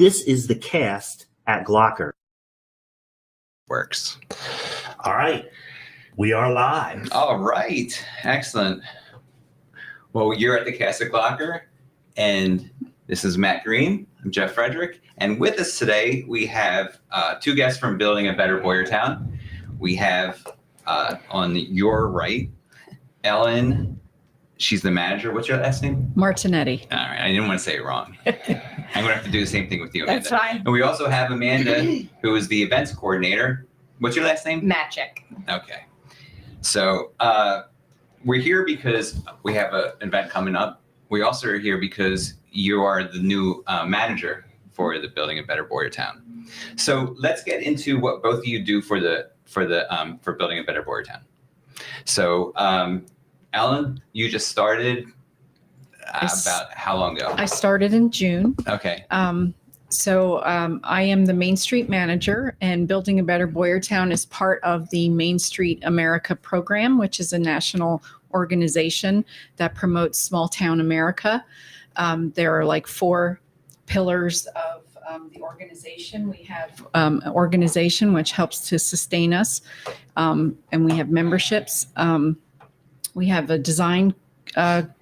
This is the Cast at Glocker. Works. All right. We are live. All right. Excellent. Well, you're at the Cast at Glocker, and this is Matt Green. I'm Jeff Frederick. And with us today, we have two guests from Building A Better Boyertown. We have on your right, Ellen. She's the manager. What's your last name? Martinetti. All right. I didn't want to say it wrong. I'm going to have to do the same thing with you, Amanda. That's fine. And we also have Amanda, who is the events coordinator. What's your last name? Magic. Okay. So we're here because we have an event coming up. We also are here because you are the new manager for the Building A Better Boyertown. So let's get into what both of you do for Building A Better Boyertown. So Ellen, you just started about how long ago? I started in June. Okay. So I am the Main Street manager, and Building A Better Boyertown is part of the Main Street America program, which is a national organization that promotes small town America. There are like 4 pillars of the organization. We have an organization which helps to sustain us, and we have memberships. We have a design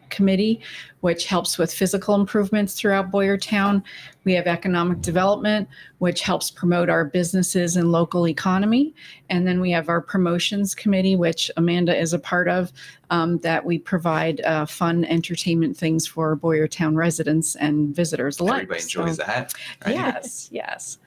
committee, which helps with physical improvements throughout Boyertown. We have economic development, which helps promote our businesses and local economy. And then we have our promotions committee, which Amanda is a part of, that we provide fun entertainment things for Boyertown residents and visitors alike. Everybody enjoys that, right? Yes.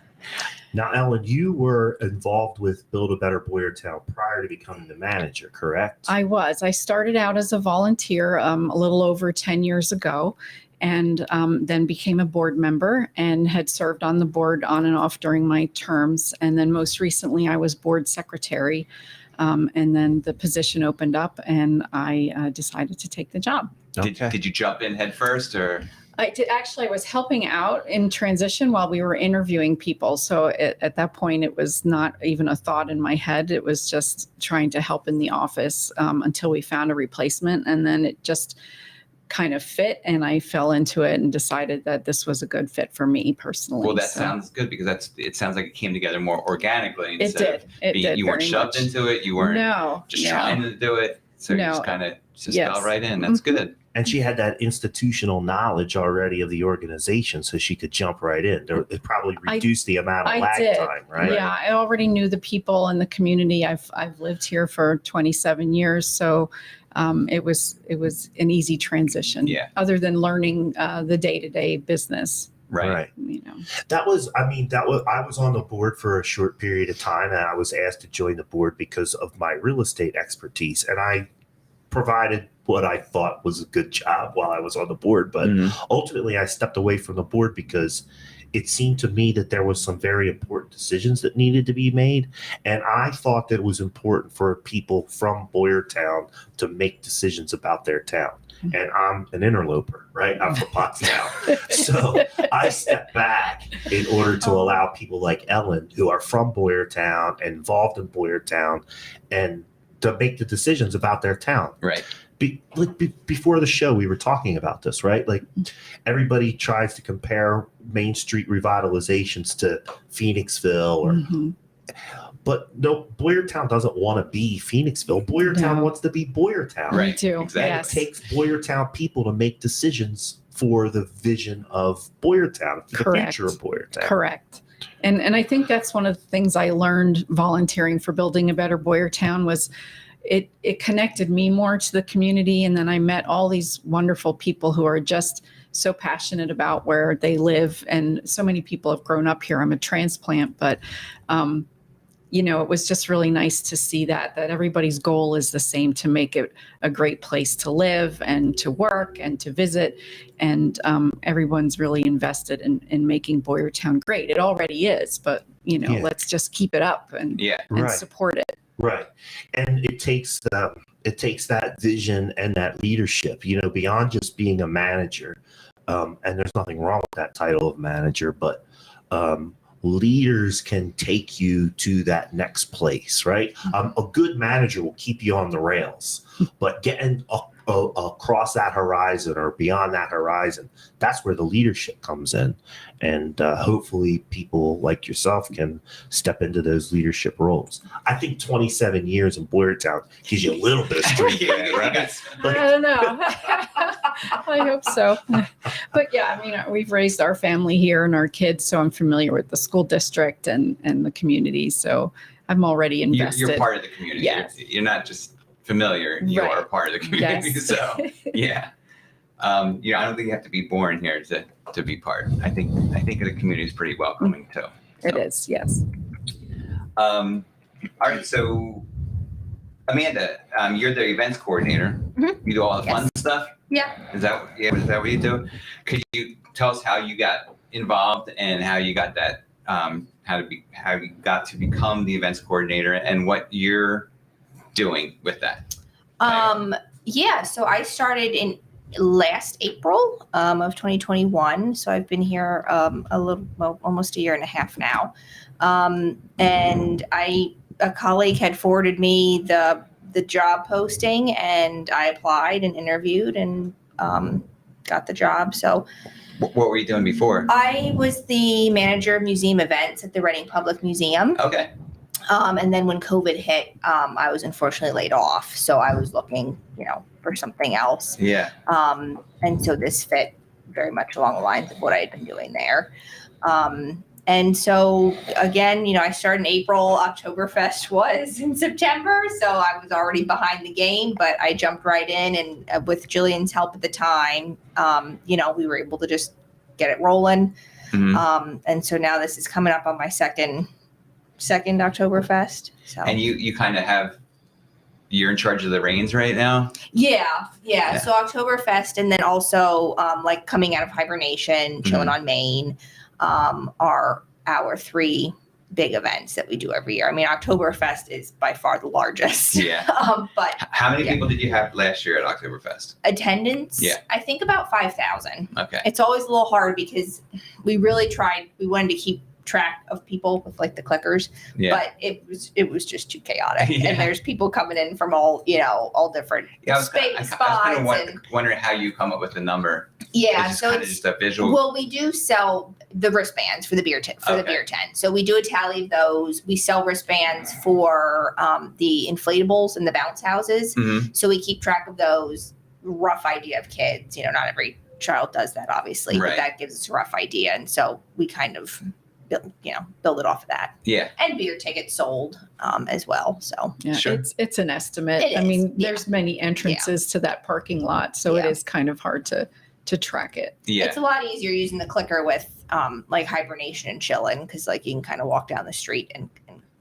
Now, Ellen, you were involved with Build A Better Boyertown prior to becoming the manager, correct? I was. I started out as a volunteer a little over 10 years ago, and then became a board member and had served on the board on and off during my terms. And then most recently, I was board secretary. And then the position opened up, and I decided to take the job. Okay. Did you jump in head first, or? I did. Actually, I was helping out in transition while we were interviewing people. So at that point, it was not even a thought in my head. It was just trying to help in the office until we found a replacement. And then it just kind of fit, and I fell into it and decided that this was a good fit for me personally. Well, that sounds good, because it sounds like it came together more organically. It did. You weren't shoved into it. You weren't trying to do it. So you just kind of fell right in. That's good. And she had that institutional knowledge already of the organization, so she could jump right in. It probably reduced the amount of lag time, right? Yeah, I already knew the people in the community. I've lived here for 27 years, so it was an easy transition. Yeah. Other than learning the day-to-day business. Right. You know. I was on the board for a short period of time, and I was asked to join the board because of my real estate expertise, and I provided what I thought was a good job while I was on the board. But ultimately, I stepped away from the board because it seemed to me that there was some very important decisions that needed to be made. And I thought that it was important for people from Boyertown to make decisions about their town. And I'm an interloper, right? I'm from Pottstown. So I stepped back in order to allow people like Ellen, who are from Boyertown and involved in Boyertown, and to make the decisions about their town. Right. Before the show, we were talking about this, right? Like, everybody tries to compare Main Street revitalizations to Phoenixville, but no, Boyertown doesn't want to be Phoenixville. Boyertown wants to be Boyertown. Right. Me too. Exactly. Yes. It takes Boyertown people to make decisions for the vision of Boyertown, for the future of Boyertown. Correct. And I think that's one of the things I learned volunteering for Building A Better Boyertown was it connected me more to the community. And then I met all these wonderful people who are just so passionate about where they live. And so many people have grown up here. I'm a transplant, but it was just really nice to see that everybody's goal is the same, to make it a great place to live and to work and to visit. And everyone's really invested in making Boyertown great. It already is, but let's just keep it up and support it. Right. And it takes that vision and that leadership, beyond just being a manager. And there's nothing wrong with that title of manager, but leaders can take you to that next place, right? A good manager will keep you on the rails, but getting across that horizon or beyond that horizon, that's where the leadership comes in. And hopefully people like yourself can step into those leadership roles. I think 27 years in Boyertown gives you a little bit of street cred, right? I don't know. I hope so. But yeah, I mean, we've raised our family here and our kids, so I'm familiar with the school district and the community. So I'm already invested. You're part of the community. Yes. You're not just familiar. You Right. are part of the community. Yes. So yeah. I don't think you have to be born here to be part. I think the community is pretty welcoming too. It is, yes. All right, so Amanda, you're the events coordinator. Mm-hmm. You do all the fun stuff. Yeah. Is that what you do? Could you tell us how you got involved and how you got that? How you got to become the events coordinator and what you're doing with that? Yeah. So I started in last April of 2021. So I've been here almost a year and a half now. And a colleague had forwarded me the job posting, and I applied and interviewed and got the job. So What were you doing before? I was the manager of museum events at the Reading Public Museum. Okay. And then when COVID hit, I was unfortunately laid off. So I was looking, for something else. Yeah. And so this fit very much along the lines of what I had been doing there. And so again, I started in April. Oktoberfest was in September. So I was already behind the game, but I jumped right in. And with Jillian's help at the time, we were able to just get it rolling. Mm-hmm. And so now this is coming up on my second Oktoberfest. So And you kind of you're in charge of the reins right now? yeah. So Oktoberfest, and then also like coming out of hibernation, chilling on Main, are our three big events that we do every year. I mean, Oktoberfest is by far the largest. Yeah. But How many people did you have last year at Oktoberfest? attendance, Yeah. I think about 5,000. Okay. It's always a little hard because we really tried. We wanted to keep track of people with like the clickers, Yeah. but it was just too chaotic. Yeah. And there's people coming in from all different Yeah, I was spots. kind of wondering how you come up with the number. Yeah, It's just so kind of it's just a visual. well, we do sell the wristbands for the beer tent the beer tent. So we do a tally of those. We sell wristbands for the inflatables and the bounce houses. Mhm. So we keep track of those. Rough idea of kids. Not every child does that, obviously, Right. but that gives us a rough idea, and so we kind of build it off of that. Yeah. And beer tickets sold as well. So Yeah, Sure. it's an estimate. It I is, mean, yeah. there's many entrances to that parking lot, so it Yeah. is kind of hard to track it. Yeah. it's a lot easier using the clicker with like hibernation and chilling, because like you can kind of walk down the street and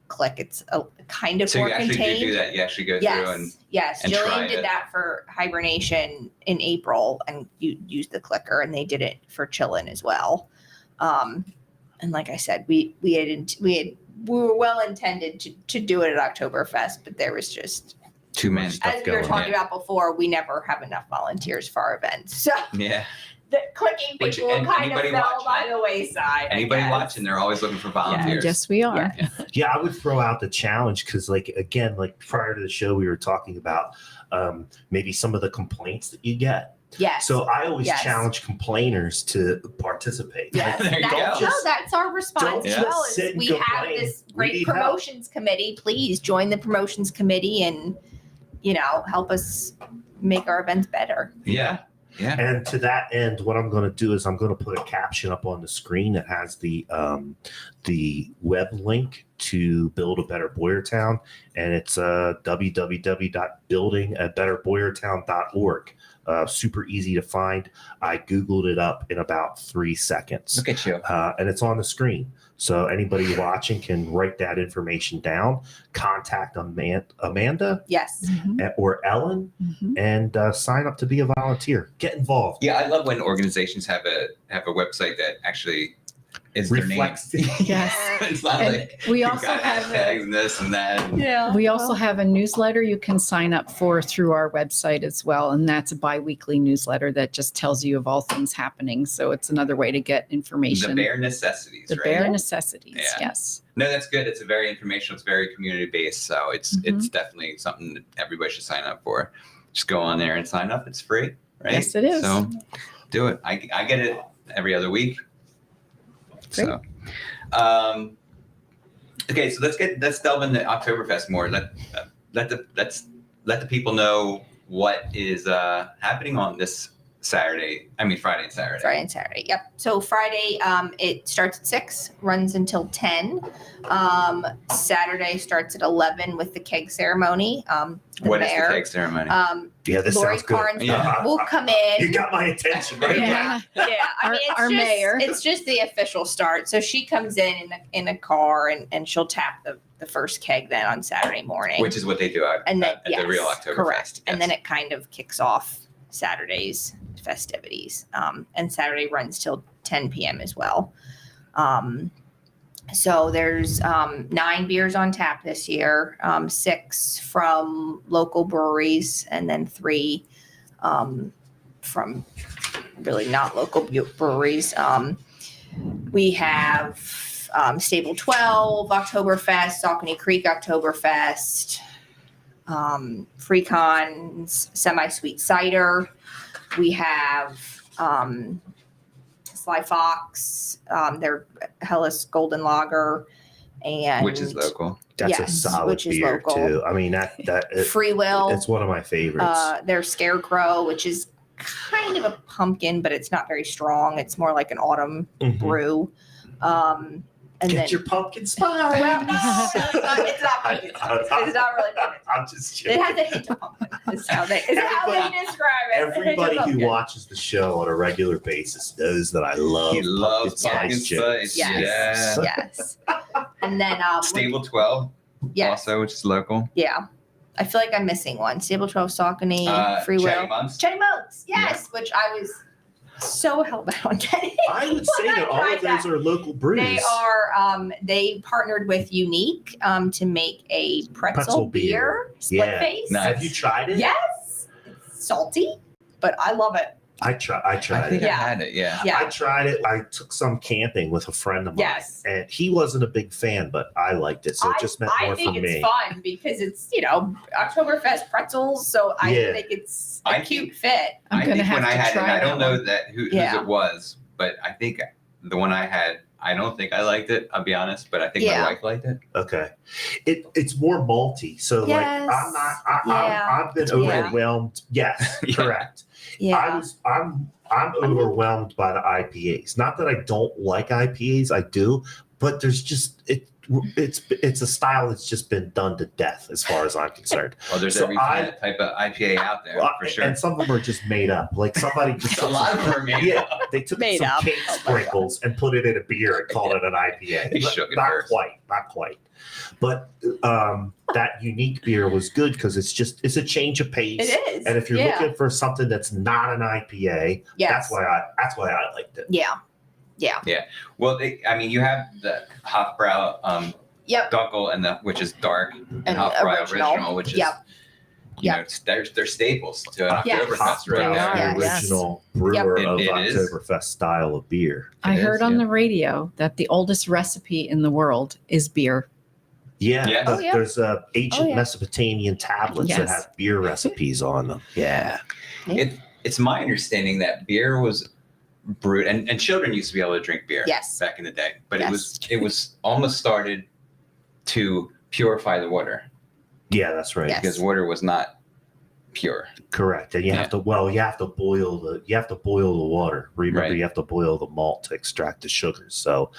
click. It's a kind of So more you actually contained. do that. You actually go through and Yes. and try Jillian it. did that for hibernation in April, and you used the clicker, and they did it for chillin' as well. And like I said, we were well intended to do it at Oktoberfest, but there was just, too many. as we were going, talking about before, we never have enough volunteers for our events. So Yeah. the clicking Which- people and kind of anybody fell by watching? the wayside. I Anybody guess. watching, they're always looking for volunteers. Yes, we are. Yeah, I would throw out the challenge because, like prior to the show, we were talking about maybe some of the complaints that you get. Yes. So I always Yes. challenge complainers to participate. Yes, There you that's, go. no, that's our response Don't as just well. sit Is and we have complain. this We great need help. promotions committee. Please join the promotions committee and help us make our events better. Yeah. Yeah. And to that end, what I'm going to do is I'm going to put a caption up on the screen that has the web link to Build a Better Boyertown, and it's www.buildingabetterboyertown.org. Super easy to find. I Googled it up in about 3 seconds. Look at you. And it's on the screen. So anybody watching can write that information down, contact Amanda Yes. or Ellen, Mhm. and sign up to be a volunteer. Get involved. Yeah, I love when organizations have a website that actually is their name. Reflects. Yes. It's not And like we you've also got have hashtags and this and that. Yeah. We also have a newsletter you can sign up for through our website as well. And that's a bi-weekly newsletter that just tells you of all things happening. So it's another way to get The information. bare necessities, The right? bare necessities. Yeah. Yes. No, that's good. It's a very informational. It's very community based. So it's definitely something that everybody should sign up for. Just go on there and sign up. It's free, right? Yes, it is. So do it. I get it every other week. Great. So, okay, so let's delve into Octoberfest more. Let the people know what is happening on this Friday and Saturday. Friday and Saturday. Yep. So Friday, it starts at 6, runs until 10. Saturday starts at 11 with the keg ceremony. What is the keg ceremony? Yeah, this Lori sounds good. Carnes Yeah. will come in. You got my attention, right? Yeah. I mean, Our mayor. It's just the official start. So she comes in a car and she'll tap the first keg then on Saturday morning. Which is what they do at the real Octoberfest. Correct. Yes. And then it kind of kicks off Saturday's festivities. And Saturday runs till 10 p.m. as well. So there's 9 beers on tap this year, 6 from local breweries, and then 3 from really not local breweries. We have Stable 12, Octoberfest, Saucony Creek Oktoberfest, Freecon's semi-sweet cider. We have Sly Fox, their Hellas Golden Lager, and which is local. That's a Yes, solid which is beer local. too. I mean Free Will. it's one of my favorites. Their Scarecrow, which is kind of a pumpkin, but it's not very strong. It's more like an autumn Mhm. brew. And Get then your pumpkin spice. well, no, it's not pumpkin spice. It's not really pumpkin. I'm just It joking. has a hint of pumpkin. Is how they describe it. Everybody A hint of who pumpkin. watches the show on a regular basis knows that I love He loves pumpkin chips. spice. Yes. Yeah. Yes. And then Stable 12 yes. also, which is local. Yeah. I feel like I'm missing one. Stable 12 Saucony, Free Chatty Will. Months. Chatty Monks, yes, which I was so hell-bent on getting. I would say When I that all tried of those are local brews. They are, they partnered with Unique to make a pretzel beer, split Yeah. face. Nice. Have you tried it? Yes. It's salty, but I love it. I tried I it. think Yeah. I had it, yeah. Yeah. I tried it. I took some camping with a friend of mine. Yes. And he wasn't a big fan, but I liked it. So it just meant more I think for it's me. fun because it's, Oktoberfest pretzels. So I Yeah. think it's I a cute fit. I'm I gonna think have when I to had it, try I don't that know one. that whose Yeah. it was, but I think the one I had, I don't think I liked it, I'll be honest, but I think Yeah. my wife liked it. Okay. It's more malty. So Yes. like I'm not Yeah. I've been Yeah. overwhelmed. Yes, Yeah. correct. Yeah. I'm overwhelmed by the IPAs. Not that I don't like IPAs, I do, but there's just it's a style that's just been done to death as far as I'm concerned. Well, there's So every kind of type of IPA out there, for sure. And some of them are just made up. Like somebody just A lot of them are made yeah, up. they took Made some up. cake Oh my sprinkles and put it in a beer and called it an IPA. They But shook it not first. quite. But that unique beer was good because it's a change of pace. It is. And if you're Yeah. looking for something that's not an IPA, Yes. that's why I liked it. Yeah. Yeah. Well, you have the Hofbrau Yep. Dunkel and which is dark, and, And Hofbrau original. original, which is Yep. they're staples to an Yes. Oktoberfest They right are, there. the yes. original brewer Yep. of It is. Octoberfest style of beer. I It heard is, on yeah. the radio that the oldest recipe in the world is beer. Yeah, Yes. Oh, yeah. there's ancient Oh, yeah. Mesopotamian tablets that Yes. have beer recipes on them. Yeah. It's my understanding that beer was brewed, and children used to be able to drink beer Yes. back in the day, but Yes. it was almost started to purify the water Yeah, that's right. Yes. because water was not pure. Correct. And you have to boil the water. Remember, Right. you have to boil the malt to extract the sugars. So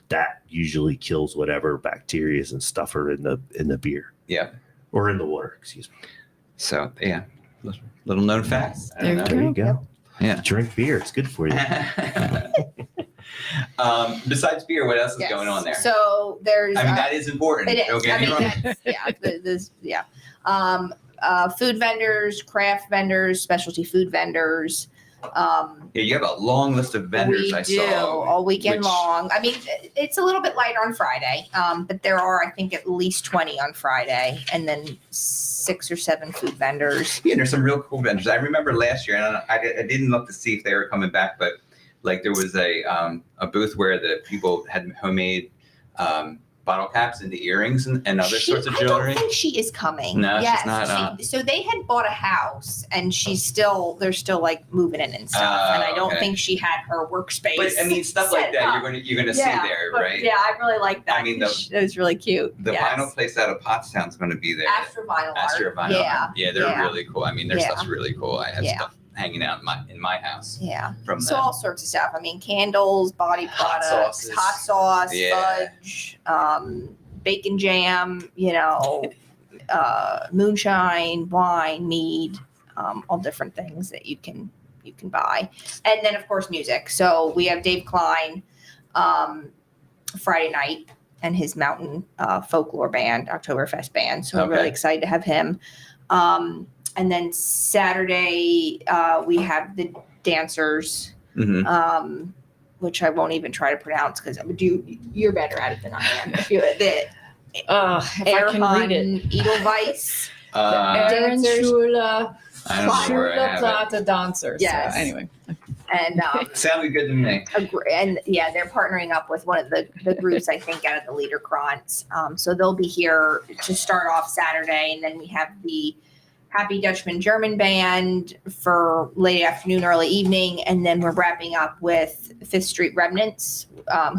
that usually kills whatever bacteria and stuff are in the beer. Yeah. Or in the water, excuse me. So yeah, little known facts. I don't There know. There you go. Yeah. Drink beer. It's good for you. Besides beer, what else is Yes. going on there? So there's. I mean, that is important. It is. Don't get me wrong. Food vendors, craft vendors, specialty food vendors. Yeah, you have a long list of vendors. We I do saw all weekend which- long. I mean, it's a little bit lighter on Friday, but there are, I think, at least 20 on Friday, and then 6 or 7 food vendors. Yeah, there's some real cool vendors. I remember last year, and I didn't look to see if they were coming back, but like there was a booth where the people had homemade bottle caps into earrings and other sorts of I jewelry? don't think she is coming. No, she's Yes, not, so they had bought a house, and they're still like moving in and stuff. And I don't okay. think she had her workspace. But I mean, stuff like set that up. you're gonna see there, but right? Yeah, I really like that. I mean, it was really cute. The vinyl place out of Pottstown's going to be there. Astro Vinyl Astro Art. Vinyl. Yeah. Yeah, they're really cool. I mean, their Yeah. stuff's really cool. I have Yeah. stuff hanging out in my house Yeah. from So them. all sorts of stuff. I mean, candles, body Hot products, sauces. hot sauce, Yeah. fudge, bacon jam, moonshine, wine, mead, all different things that you can buy. And then of course music. So we have Dave Klein Friday night and his mountain folklore band, Octoberfest band. So we're really Okay. excited to have him. And then Saturday, we have the dancers, Mhm. which I won't even try to pronounce because you're better at it than I am. The If I can read it. Edelweiss. Aaron Dancers. Schula, I don't know where I Schula have it. Plata dancers. Yes. So anyway. And Sounded good to me. they're partnering up with one of the groups, I think, out of the Liederkranz. So they'll be here to start off Saturday, and then we have the Happy Dutchman German Band for late afternoon, early evening, and then we're wrapping up with Fifth Street Remnants,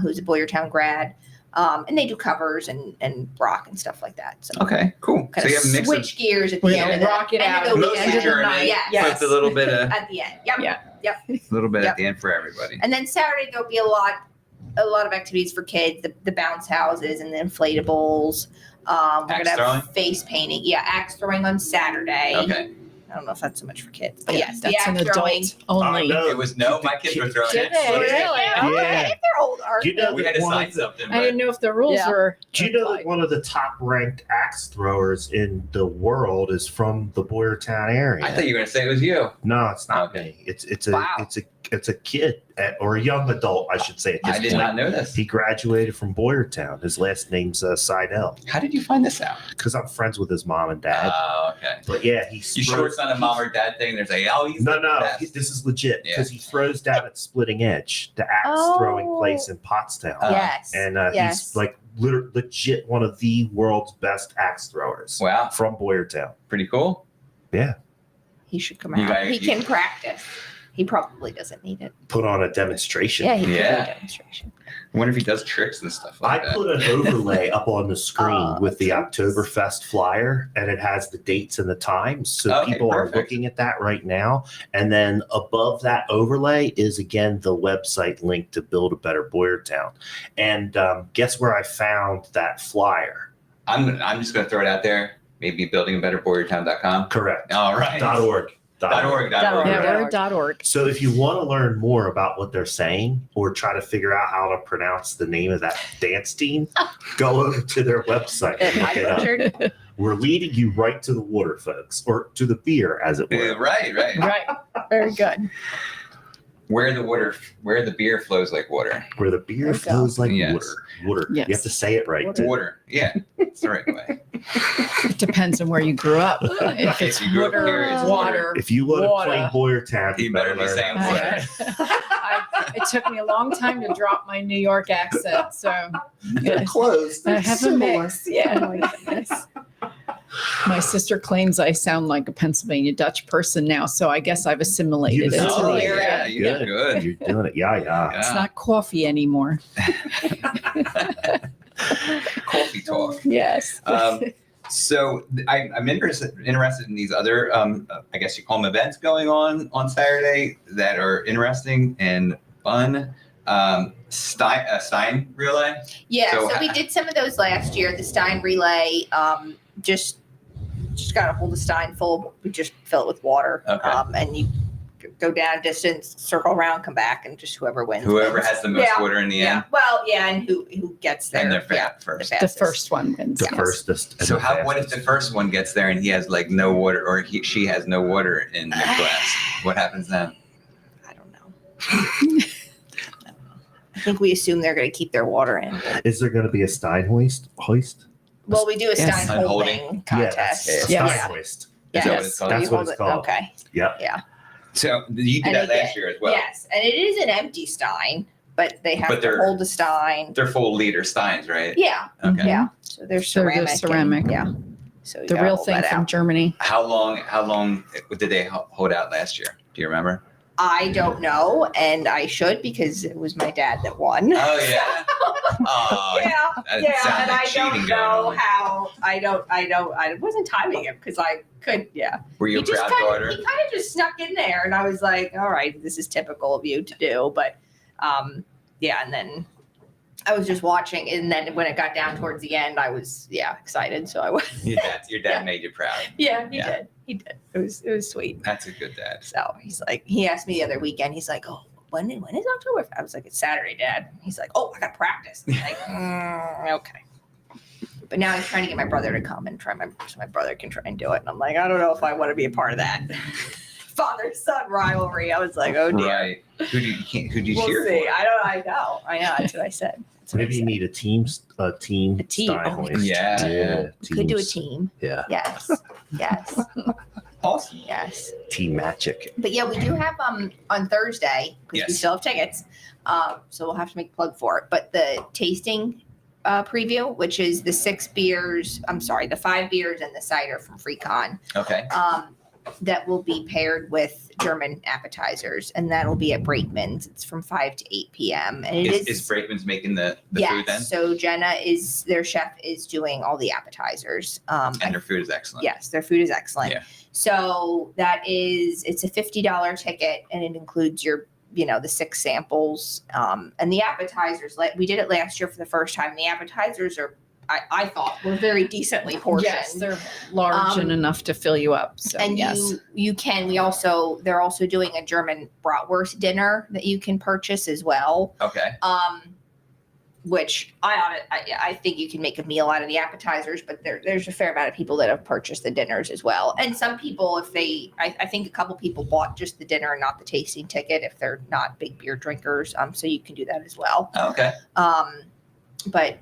who's a Boyertown grad, and they do covers and rock and stuff like that. So Okay, cool. So kind you of have a mix switch gears at We're the gonna end of rock it end out of the Mostly weekend. German, Yes. with a little bit of At the end. Yep. Yeah. a little bit Yep. at the end for everybody. And then Saturday there'll be a lot of activities for kids, the bounce houses and the inflatables. We're Axe gonna throwing? have face painting. Yeah, axe throwing on Saturday. Okay. I don't know if that's so much for kids, but Yeah, yes, the that's an axe throwing. adult only. No. It was my kids were throwing Did it. they? so- Really? Yeah. Okay, if they're older. You know, We had to one sign of the- something. I didn't But know if the rules Yeah. were. Do you know that applied. one of the top ranked axe throwers in the world is from the Boyertown area? I thought you were going to say it was you. No, it's not Okay. me. It's Wow. a kid or a young adult, I should say. At this I did point. not know this. He graduated from Boyertown. His last name's Seidel, How did you find this out? because I'm friends with his mom and dad. Oh, okay. But yeah, he's You sure it's not a mom or dad thing? There's like, oh, he's No, the best. this is legit Yeah. because he throws down at Splitting Edge, the axe throwing place in Pottstown, Yes. and yes. he's like legit one of the world's best axe throwers Wow, from Boyertown. pretty cool. He should come You out. guys- He can practice. He probably doesn't need it. Put on a demonstration. Yeah, he can do Yeah. a demonstration. I wonder if he does tricks and stuff I like that. put an overlay up on the screen Oh, with the that's Octoberfest flyer, and it has the dates and the times. So Okay, people perfect. are looking at that right now. And then above that overlay is again the website link to Build a Better Boyertown. And guess where I found that flyer? I'm just going to throw it out there. Maybe buildingabetterboyertown.com. Correct. All right. .org. .org. Yeah, Right. we're .org. So if you want to learn more about what they're saying or try to figure out how to pronounce the name of that dance team, go over to their website and look it up. Richard, We're leading you right to the water, folks, or to the beer, as it Yeah, were. right. Right. Very good. Where the beer flows like water. Where the beer There you go. flows like Yes. water. Water. Yes. You have to say it right. Water. too. Water. Yeah, it's the right way. It depends on where you grew up. If it's If you grew up water, here, it's water. If you want to Water. play Boyertown, You better be learn saying how to water. say it. It took me a long time to drop my New York accent, so They're close. I They're have a similar. mix. Yeah. My sister claims I sound like a Pennsylvania Dutch person now, so I guess I've assimilated You've into Oh, the assimilated. area. yeah, you did good. You're doing it. Yeah. Yeah. It's not coffee anymore. Coffee talk. Yes. So I'm interested in these other, I guess you call them events going on Saturday that are interesting and fun. Stein relay. yeah, So so we did some of those last year. The Stein relay, just got a hold of Stein full. We just fill it with water, Okay. and you go down a distance, circle around, come back, and just whoever wins. Whoever wins. has the most Yeah, water in the Yeah, end, well, yeah, and who gets there? and they're yeah, first. The fastest. first one wins. The yes. firstest. and So the what if the fastest. first one gets there and he has like no water, or she has no water in the glass? What happens then? I don't know. I think we assume they're going to keep their water in. Is there going to be a Stein hoist? Well, we do a Yes. Stein Stein holding. holding Yeah, contest. that's Yes. Stein hoist. Is that what Yes. it's called? That's You what hold it's it- called. Okay. Yep. Yeah. So you did And that again, last year as well. Yes, and it is an empty Stein, but they have But to they're- hold a stein. They're full liter steins, right? Yeah, Okay. yeah. So they're So they're ceramic. ceramic. Yeah. So you The gotta real hold thing that from out. Germany. How long did they hold out last year? Do you remember? I don't know, and I should because it was my dad that won. Oh yeah. Oh, yeah, that sounds and like I cheating don't going know on. how. I wasn't timing him because I could. Yeah, Were you a proud daughter? He kind of just snuck in there, and I was like, "All right, this is typical of you to do." But, yeah, and then I was just watching, and then when it got down towards the end, I was excited. So I was. Your dad made you proud. Yeah, he Yeah. did. He did. It was sweet. That's a good dad. So he's like, he asked me the other weekend. He's like, "Oh, when is October?" I was like, "It's Saturday, Dad." He's like, "Oh, I got practice." I'm like, okay. But now he's trying to get my brother to come and try so my brother can try and do it. And I'm like, I don't know if I want to be a part of that father-son rivalry. I was like, oh dear. Right. Who do you We'll cheer see. for? I know. That's what I said. That's what Maybe I you said. need a team team. style. Oh, hoist. Yeah. Could do a teams. team. Yeah, Yes. Yes. Awesome. Yes. team magic. But yeah, we do have on Thursday because we Yes. still have tickets. So we'll have to make a plug for it. But the tasting preview, which is the 5 beers and the cider from FreeCon, Okay. that will be paired with German appetizers, and that'll be at Brakeman's. It's from 5 to 8 p.m. And it Is Brakeman's making the yes. food then? So Jenna their chef is doing all the appetizers. And their food is excellent. Yes, their food is excellent. Yeah. So it's a $50 ticket, and it includes your, the 6 samples. And the appetizers, we did it last year for the first time. The appetizers I thought were very decently portioned. Yes, they're large and enough to fill you up. So And yes. they're also doing a German bratwurst dinner that you can purchase as well. Okay. Which I think you can make a meal out of the appetizers, but there's a fair amount of people that have purchased the dinners as well. And some people, I think a couple people bought just the dinner and not the tasting ticket if they're not big beer drinkers. So you can do that as well. Okay. But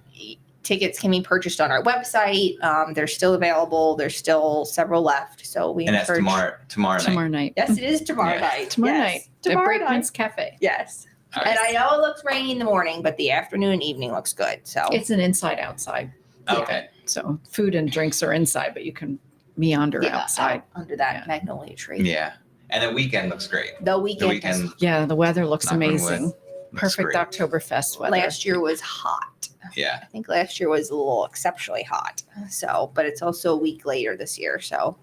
tickets can be purchased on our website. They're still available. There's still several left. So we And that's encourage. tomorrow night. night. Yes, it is tomorrow Yeah. night. Tomorrow Yes. night. Tomorrow at night. Brakeman's Cafe. Yes. All And right. I know it looks rainy in the morning, but the afternoon and evening looks good. So It's an inside outside. Okay. So food and drinks are inside, but you can meander outside. out under that Yeah. magnolia tree. Yeah. And the weekend looks great. The The weekend, weekend Yeah, the weather looks Knock on wood. amazing. looks Perfect great. Oktoberfest weather. last year was hot. Yeah. I think last year was a little exceptionally hot. So, but it's also a week later this year. So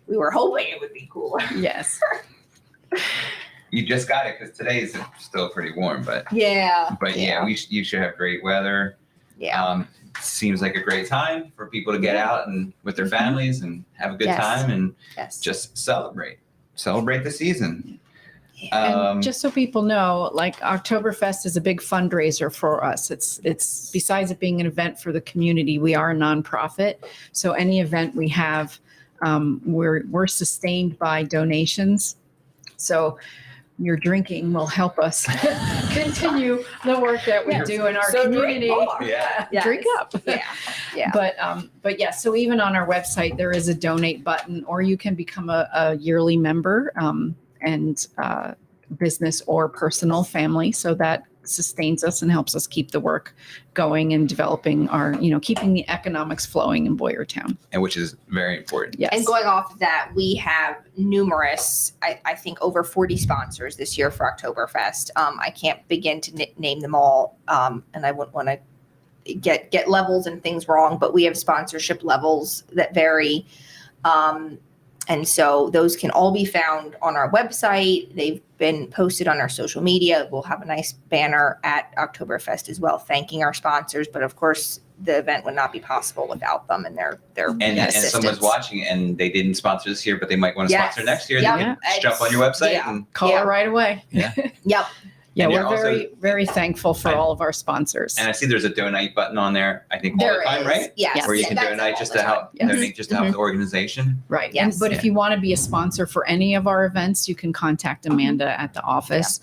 we were hoping it would be cooler. Yes. You just got it because today is still pretty warm, but Yeah. you should have great weather. Yeah. Seems like a great time for people to get out and with their families and have a good Yes. time and Yes. just celebrate the season. Yeah. And just so people know, like Oktoberfest is a big fundraiser for us. It's besides it being an event for the community, we are a nonprofit. So any event we have, we're sustained by donations. So your drinking will help us continue the work that we Yes. do in our So drink community. more. Yeah. Yes. Drink up. Yeah. Yeah. But yeah, so even on our website, there is a donate button, or you can become a yearly member, and business or personal family. So that sustains us and helps us keep the work going and developing keeping the economics flowing in Boyertown. And which is very important. Yes. And going off of that, we have numerous, I think over 40 sponsors this year for Oktoberfest. I can't begin to name them all, and I wouldn't want to get levels and things wrong, but we have sponsorship levels that vary. And so those can all be found on our website. They've been posted on our social media. We'll have a nice banner at Oktoberfest as well, thanking our sponsors. But of course, the event would not be possible without them and their And assistance. someone's watching and they didn't sponsor this year, but they might want to Yes. sponsor next year. Yep. They can Yeah. just jump on your website Yeah. and Call Yeah. her right away. Yeah. Yep. Yeah, And we're you're also- very, very thankful for And- all of our sponsors. and I see there's a donate button on there, I think all There the time, is. right? Yes. Where you Yeah, can that's donate all just the to time. help Yes. donate just to help the organization. Right. Yes. But if you want to be a sponsor for any of our events, you can contact Amanda at the office,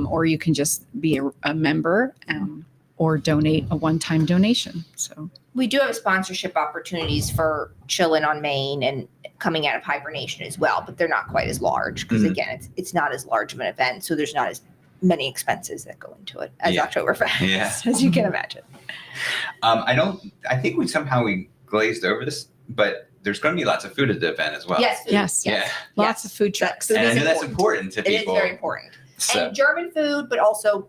or you can just be a member or donate a one-time donation. So We do have sponsorship opportunities for Chillin' on Main and coming out of hibernation as well, but they're not quite as large because Mhm. again, it's not as large of an event, so there's not as many expenses that go into it as Yeah. Octoberfest, Yeah. as you can imagine. I think we glazed over this, but there's going to be lots of food at the event as well. Yes. food. Yes. Yeah. Lots of food trucks. Food And I is know that's important to It is people. very important. So, And German food, but also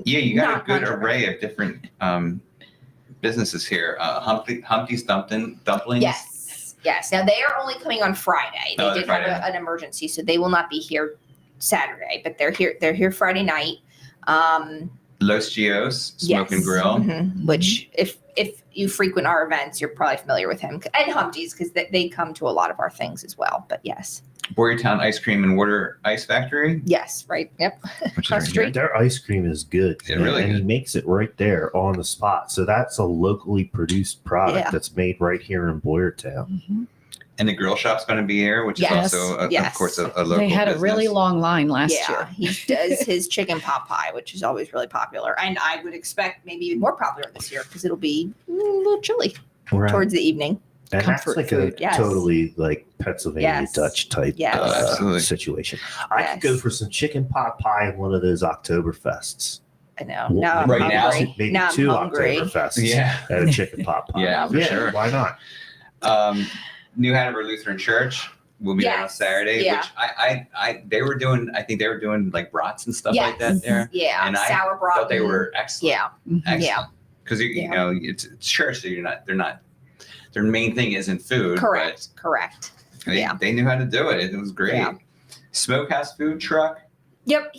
yeah, you got a not good non-German. array of different businesses here. Humpty's dumplings. Yes. Now they are only coming on Friday. They Oh, they're did have Friday. an emergency, so they will not be here Saturday, but they're here. They're here Friday night. Los Gios Smoke and Grill. Which if you frequent our events, you're probably familiar with him, and Humpty's, because they come to a lot of our things as well. But yes, Boyertown Ice Cream and Water Ice Factory. yes, right, yep. Which Across is the street. right here. Their ice cream is good. Yeah, really and good. he makes it right there on the spot. So that's a locally produced product Yeah. that's made right here in Boyertown. Mhm. And the grill shop's going to be here, which Yes. is also, Yes. of course, a local They had a really business. long line last Yeah, year. he does his chicken pot pie, which is always really popular, and I would expect maybe even more popular this year because it'll be a little chilly Right. towards the evening. And comfort that's like food. a Yes. totally like Pennsylvania Yes. Dutch type Yes. Oh, absolutely. situation. I Yes. could go for some chicken pot pie in one of those Oktoberfests. I know. Well, Now I'm right now, hungry. maybe now I'm 2 hungry. Oktoberfests Yeah. at a chicken pot pie. Yeah, for sure. Why not? New Hanover Lutheran Church will be there on Yes. Saturday, Yeah. which I think they were doing like brats and stuff like that Yes. there. Yeah, And I sour broth. thought they were excellent. Yeah, Mhm. Excellent. Yeah. Because you Yeah. know it's church, so they're not. Their main thing isn't food. correct. But they, Yeah. they knew how to do it. It was great. Yeah. Smokehouse food truck. Yep,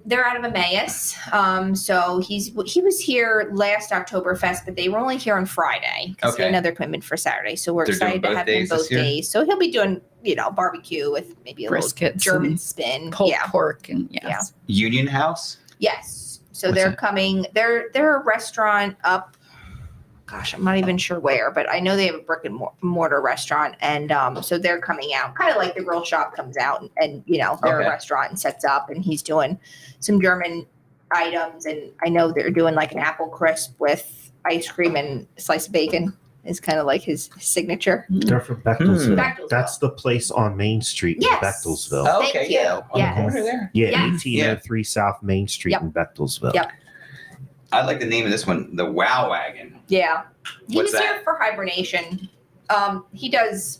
they're out of Emmaus. So he was here last Oktoberfest, but they were only here on Friday because he Okay. had another commitment for Saturday. So we're They're doing excited to both have him days this both year? days. So he'll be doing, barbecue with maybe a little Briskets German and spin. pulled Yeah. pork and yes. Union House. Yes. So What's they're that? coming. They're a restaurant up. Gosh, I'm not even sure where, but I know they have a brick and mortar restaurant, and so they're coming out, kind of like the grill shop comes out, and they're Okay. a restaurant and sets up, and he's doing some German items, and I know they're doing like an apple crisp with ice cream and a slice of bacon is kind of like his signature. They're from Bechtelsville. Bechtelsville. That's the place on Main Street Yes. in Bechtelsville. Oh, Thank okay, you. yeah, on Yes. the corner there. Yeah, Yes. 1803 South Main Street Yep. in Bechtelsville. Yep. I like the name of this one, the Wow Wagon. Yeah. He What's was here that? for hibernation. He does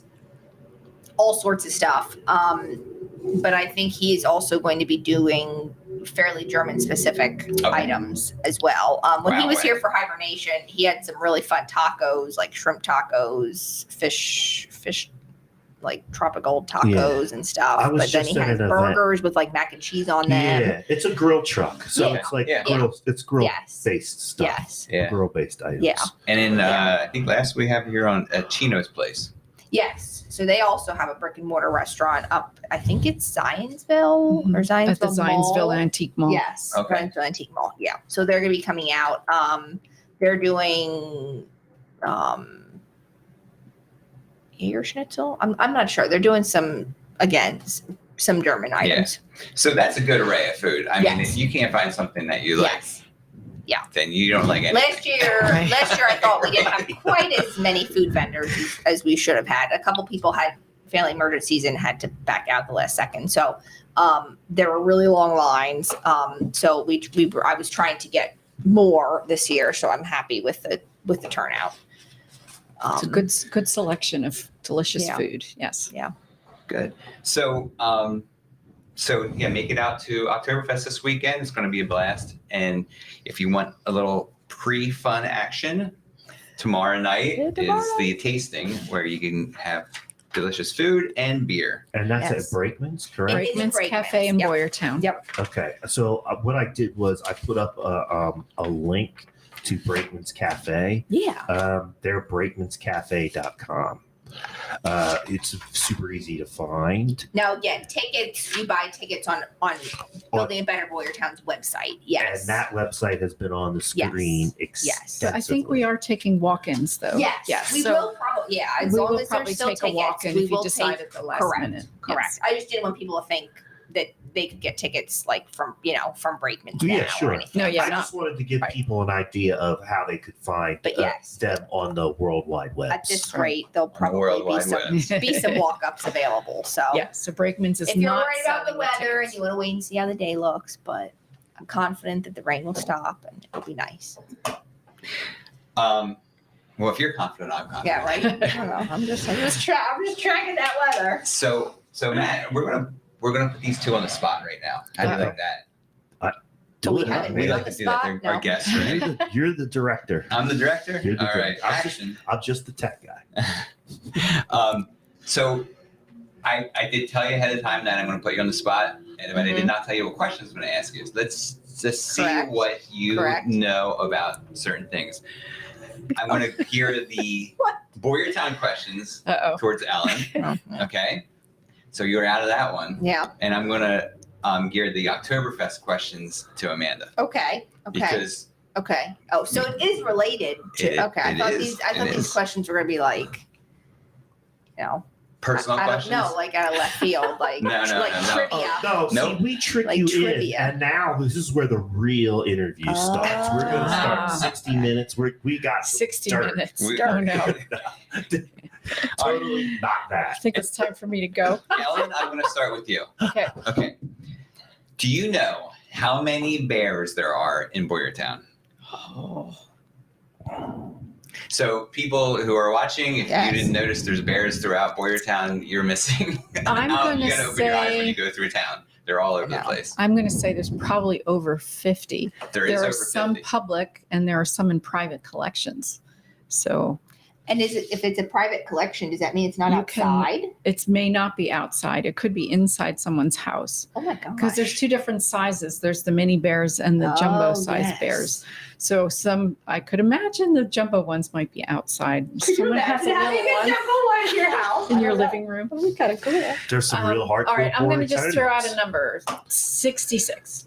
all sorts of stuff. But I think he's also going to be doing fairly German specific items as well. When he Wow, was wow. here for hibernation, he had some really fun tacos, like shrimp tacos, fish like tropical tacos and stuff. I was But then just he at has an event. burgers with like mac and cheese on them. Yeah, it's a grill truck. So Yeah. it's like Yeah. it's grill Yes. based stuff. Yes. Yeah. Grill based items. Yeah. And then Yeah. I think last we have here on Chino's place. Yes. So they also have a brick and mortar restaurant up, I think it's Zionsville or Zionsville At the Zionsville Mall. Antique Mall. Yes. Okay. Zionsville Antique Mall. Yeah. So they're going to be coming out. They're doing Ear schnitzel. I'm not sure. They're doing some German items. So that's a good array of food. I mean, Yes. if you can't find something that you like, Yes. then you don't like anything. Last year I thought we didn't have quite as many food vendors as we should have had. A couple people had family emergencies and had to back out the last second. So there were really long lines. So I was trying to get more this year. So I'm happy with the turnout. It's a good selection of delicious Yeah. food. Yes. Good. So, make it out to Octoberfest this weekend. It's going to be a blast. And if you want a little pre-fun action, tomorrow night Yeah, tomorrow is the tasting where you can have delicious food and beer. And that's Yes. at Brakeman's, correct? It is Brakeman's Brakeman's, Cafe in yep. Boyertown. Yep. Okay. So what I did was I put up a link to Brakeman's Cafe. Yeah. They're brakemanscafe.com. It's super easy to find. Now again, tickets, you buy tickets on Building a Better Boyertown's website. Yes. And that website has been on the screen extensively. I think we are taking walk-ins though. Yes. We so will probably, as we long will as probably there's still take tickets, a walk-in we if you will decide take- at the last correct. minute. Correct. Yes. I just didn't want people to think that they could get tickets like from Brakeman's Yeah, now sure. or anything. No, yeah, I not- just wanted to give right. people an idea of how they could find But yes. them on the World Wide Web. At this rate, there'll On the World probably Wide be some walk-ups available. So Yeah, so Brakeman's is if you're not worried about the selling weather and tickets. you want to wait and see how the day looks, but I'm confident that the rain will stop and it'll be nice. Well, if you're confident, I'm confident. Yeah, right. I don't know. I'm just tracking that weather. So Matt, we're gonna put these two on the spot right now. How do you like that? Do we it. haven't We been on like the to do that. spot? They're our No. guests, You're right? you're the director. I'm the director. You're the All right, director. action. I'm just the tech guy. So I did tell you ahead of time that I'm going to put you on the spot, but I did not tell you what questions I'm going to ask you. So let's just see Correct. what you Correct. know about certain things. I'm going to gear the Boyertown questions Uh-oh. towards Ellen. Okay, so you're out of that one, Yeah. and I'm going to gear the Octoberfest questions to Amanda Okay. Okay. because Okay. Oh, so it is related to. Okay. I thought these questions were gonna be like, personal I don't questions. know, like out of left field, like No, like no. trivia. No, Nope. see, we trick Like you trivia. in, and now this is where the real interview starts. We're going to start Ah. 60 minutes. We got 60 dirt. minutes. We- Oh, no. Totally not I that. think it's time for me to go. Ellen, I'm going to start with you. Okay. Okay. Do you know how many bears there are in Boyertown? Oh. So people who are watching, if Yes. you didn't notice there's bears throughout Boyertown, you're missing. I'm You gonna gotta open your eyes when say you go through town. They're all over the No. place. I'm going to say there's probably over 50. There is There over are some 50. public and there are some in private collections. So And if it's a private collection, does that mean it's not You can- outside? it may not be outside. It could be inside someone's house Oh my god! because there's two different sizes. There's the mini bears and the jumbo size yes. bears. So I could imagine the jumbo ones might be outside. Could you Someone has a imagine having little a one jumbo one in your house? in your living room. That'd be kind of cool. There's some real hardcore. All right, I'm going to just throw out a Boyertonians. number 66.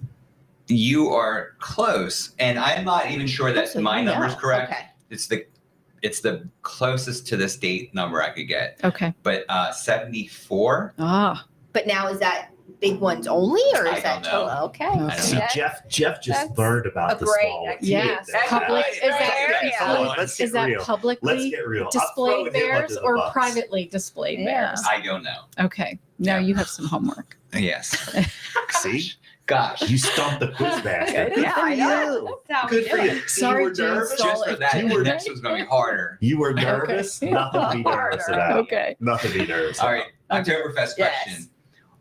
You are close, and I'm not even sure that So my you number's know. correct. Okay. It's the closest to this date number I could get, Okay. but 74. Ah, But now is that big ones only, or I is that don't know. total? Okay. I don't know. See, That's- Jeff just that's learned about a the great small ones. idea. He Yes, didn't know public- that. is that- Yeah. Hold on, let's get is that real. Let's publicly get real. I'm displayed throwing him under bears the or bus. privately displayed Yeah. bears? I don't know. Okay. Now Yeah. you have some homework. Yes. See, Gosh. you stumped the quiz master. Good Yeah, for I know. you. That's how Good we for do you. it. Sorry, you were Jen, nervous. stall Just for it. that, You the were- next one's going to be harder. You were nervous. Okay. Nothing to be nervous Harder. about. Okay. Nothing to be nervous. All right, Octoberfest Yes. question.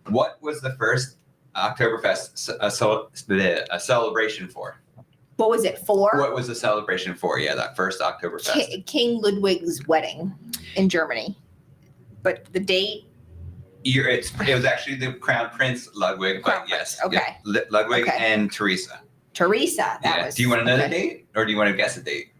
What was the first Octoberfest a celebration for? What was it for? What was the celebration for? Yeah, that first Octoberfest. King Ludwig's wedding in Germany. But the date, It was actually the Crown Prince Ludwig, but Crown yes. Prince, okay. yeah, Ludwig Okay. and Teresa. Teresa. That Yeah. was. Do you want to know the okay. date, or do you want to guess a date?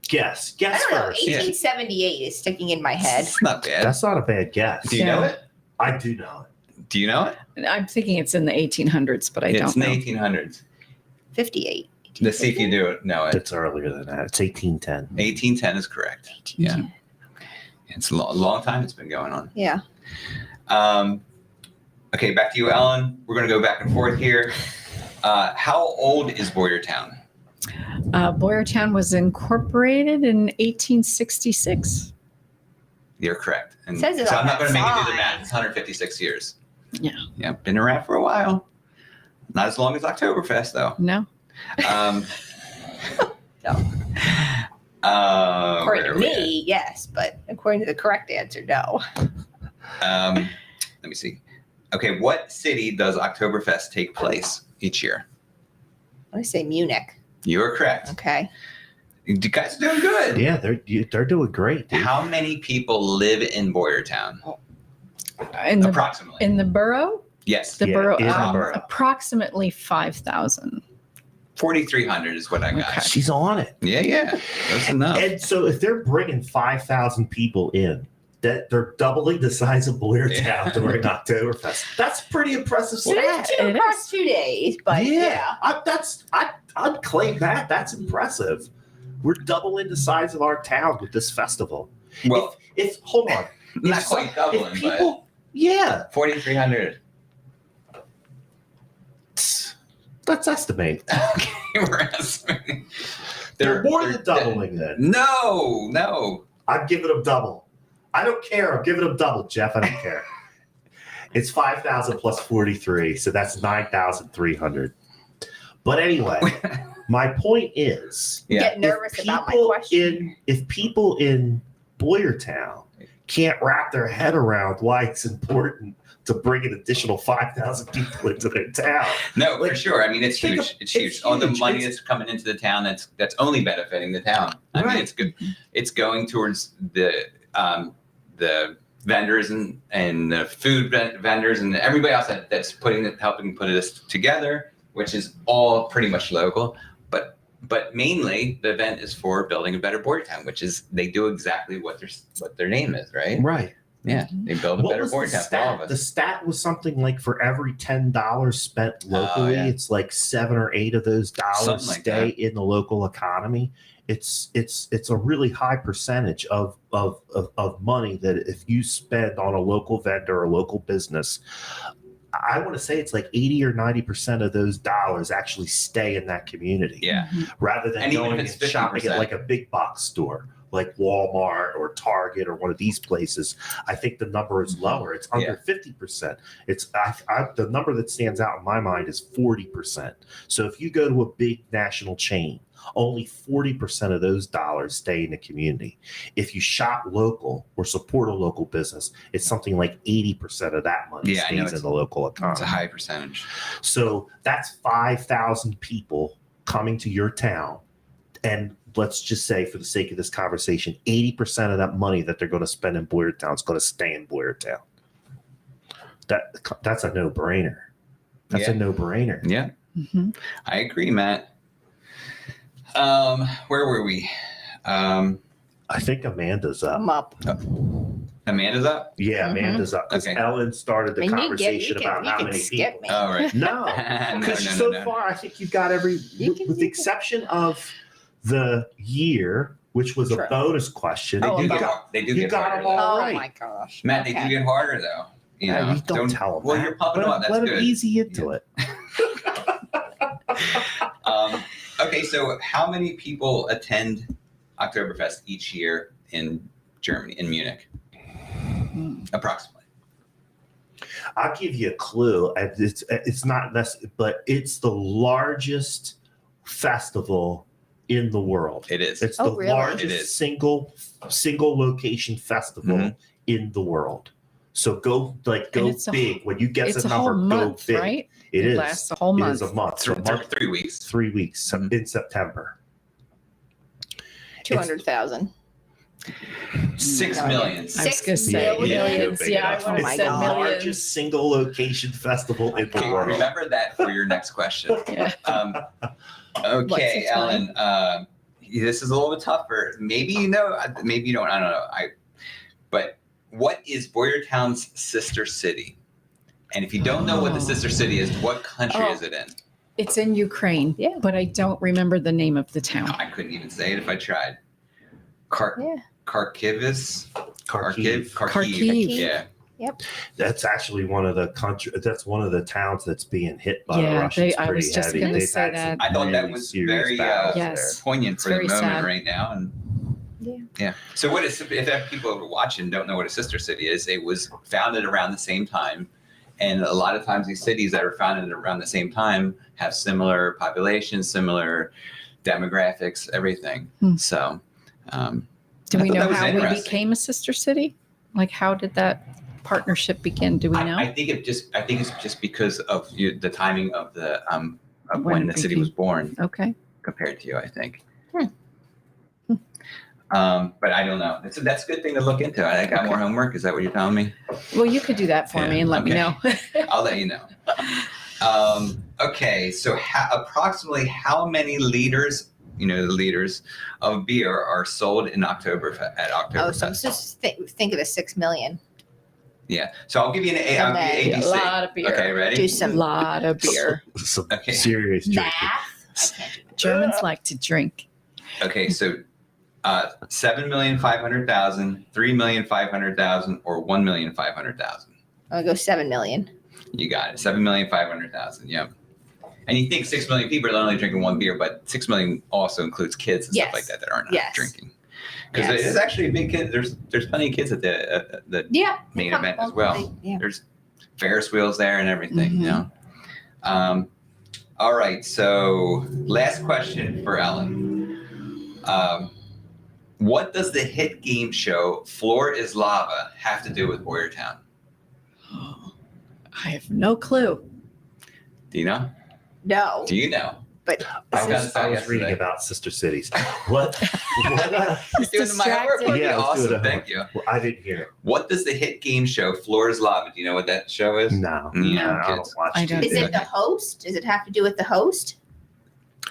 Guess I don't know. first. Yeah. 1878 is sticking in my head. It's not bad. That's not a bad guess. Do you know Yeah. it? I do know it. Do you know it? I'm thinking it's in the 1800s, but I It's don't in the know. 1800s. 58. Let's see if you do know it. It's earlier than that. It's 1810. 1810 is correct. Yeah. It's a long time it's been going on. Yeah. Okay, back to you, Ellen. We're going to go back and forth here. How old is Boyertown? Boyertown was incorporated in 1866. You're correct. And Says it so on I'm not that going to make you do the sign. math. It's 156 years. Yeah. Yeah, been around for a while. Not as long as Oktoberfest, though. No? Um, No. According where to are we at? me, yes, but according to the correct answer, no. Let me see. Okay, what city does Oktoberfest take place each year? I say Munich. You are correct. Okay. You guys are doing good. Yeah, they're doing great. Dude. How many people live in Boyertown? In Approximately. the borough? Yes. The Yeah, borough, in the borough. approximately 5,000. 4,300 is what I got. Okay. She's on it. Yeah. That's enough. And so if they're bringing 5,000 people in, that they're doubling the size of Boyertown during Oktoberfest. That's pretty impressive. Yeah, stat. Two it across is. 2 days, but yeah. I'd claim that. That's impressive. We're doubling the size of our town with this festival. Well, If hold on, not if quite if doubling, but people, yeah, 4,300. Let's estimate. Okay, we're estimating. They're more than doubling then. No. I'm giving them double. I don't care. I'm giving them double, Jeff. I don't care. It's 5,000 plus 43, so that's 9,300. But anyway, my point is, Get nervous about my question. If people in Boyertown can't wrap their head around why it's important to bring an additional 5,000 people into their town. No, Like, for sure. I mean, it's huge. It's huge. All the money that's coming into the town, that's only benefiting the town. I mean, it's good. It's going towards the vendors and the food vendors and everybody else that's helping put this together, which is all pretty much local. But mainly the event is for Building a Better Boyertown, which is they do exactly what their name is, right? Right. Yeah, they build a better Boyertown for all of us. The stat was something like for every $10 spent locally, it's like 7 or 8 of those dollars stay in the local economy. It's a really high percentage of money that if you spend on a local vendor or local business, I want to say it's like 80 or 90% of those dollars actually stay in that community. Yeah. Rather than going and shopping at like a big box store like Walmart or Target or one of these places. I think the number is lower. It's under 50%. It's the number that stands out in my mind is 40%. So if you go to a big national chain, only 40% of those dollars stay in the community. If you shop local or support a local business, it's something like 80% of that money stays in the local economy. It's a high percentage. So that's 5,000 people coming to your town. And let's just say, for the sake of this conversation, 80% of that money that they're going to spend in Boyertown is going to stay in Boyertown. That's a no-brainer. That's a no-brainer. Yeah. Mm-hmm. I agree, Matt. Where were we? I think Amanda's up. I'm up. Amanda's up? Yeah, Amanda's up. Because Ellen started the conversation about how many people. Me. Oh, right. No. Because so far, I think you've got with the exception of the year, which was a bonus question. They do get got harder. them all Oh right. my gosh. Matt, they do get harder, though. You know, don't tell them. Well, you're pumping them up. That's let good. them ease into it. Okay, so how many people attend Octoberfest each year in Germany, in Munich? Approximately. I'll give you a clue. It's not necessary, but it's the largest festival in the world. It is. It's the largest single location festival in the world. So go big. When you get the number, go big. Right? It lasts a whole month. It is a month. 3 weeks. 3 weeks in September. 200,000. 6 million. I was going to say millions. Yeah, I would have said the millions. largest single location festival in the world. Remember that for your next question. Yeah. Okay, Ellen. This is a little bit tougher. Maybe you know, maybe you don't. I don't know. But what is Boyertown's sister city? And if you don't know what the sister city is, what country is it in? It's in Ukraine, but I don't remember the name of the town. I couldn't even say it if I tried. Kharkiv. Yeah. Yep. That's actually one of the That's one of the towns that's being hit by the Russians. I was just going to say that. I thought that was very poignant for the moment sad. right now. And yeah. So what is, if people are watching don't know what a sister city is, it was founded around the same time. And a lot of times these cities that are founded around the same time have similar populations, similar demographics, everything. So do we know how we became a sister city? Like, how did that partnership begin? Do we know? I think it's just because of the timing of the of when the city was born. Okay. Compared to you, I think. But I don't know. That's a good thing to look into. I got more homework. Is that what you're telling me? Well, you could do that for me and let me know. I'll let you know. Okay, so approximately how many liters, the liters of beer are sold in Octoberfest at Octoberfest? Oh, so just think of the 6 million. Yeah. So I'll give you an ABC. A lot of beer. Okay, ready? Do some lot of beer. Some serious drinking. Math. Germans like to drink. Okay, so 7,500,000, 3,500,000, or 1,500,000. I'll go 7 million. You got it. 7,500,000. Yep. And you think 6 million people are only drinking one beer, but 6 million also includes kids and Yes. stuff like that are not Yes. drinking. Because Yes. it's actually a big kid. There's plenty of kids at the Yeah. main event as well. Yeah. There's Ferris wheels there and everything, you Mhm. know. All right, so last question for Ellen. What does the hit game show Floor is Lava have to do with Boyertown? I have no clue. Do you know? No, Do you know? but I was yesterday. reading about Sister Cities. What? What? He's You're doing my homework. distracted. Would be Yeah, I was doing awesome. it. Thank you. Well, I didn't hear it. What does the hit game show Floor is Lava? Do you know what that show is? No, Yeah, I don't kids. watch I don't. TV. is it the host? Does it have to do with the host?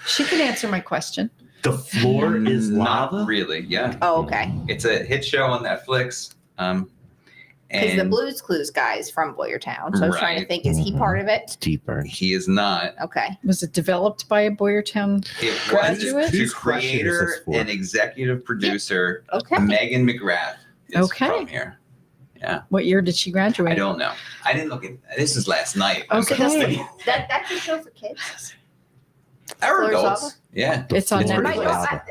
She could answer my question. The floor is lava? Not really. Yeah, Oh, okay. it's a hit show on Netflix. Because the And Blues Clues guy is from Boyertown, so I was trying to Right. think: is he part of it? Deeper. he is not. Okay. Was it developed by a Boyertown? It Graduate? was the Whose question is creator this for? and executive producer Okay. Megan McGrath is Okay. from here. What year did she graduate? I don't know. I didn't look at this. Is last night. Okay. That's a show for kids. Our Floor is adults. Lava? Yeah. It's on Floor is My, Netflix. lava.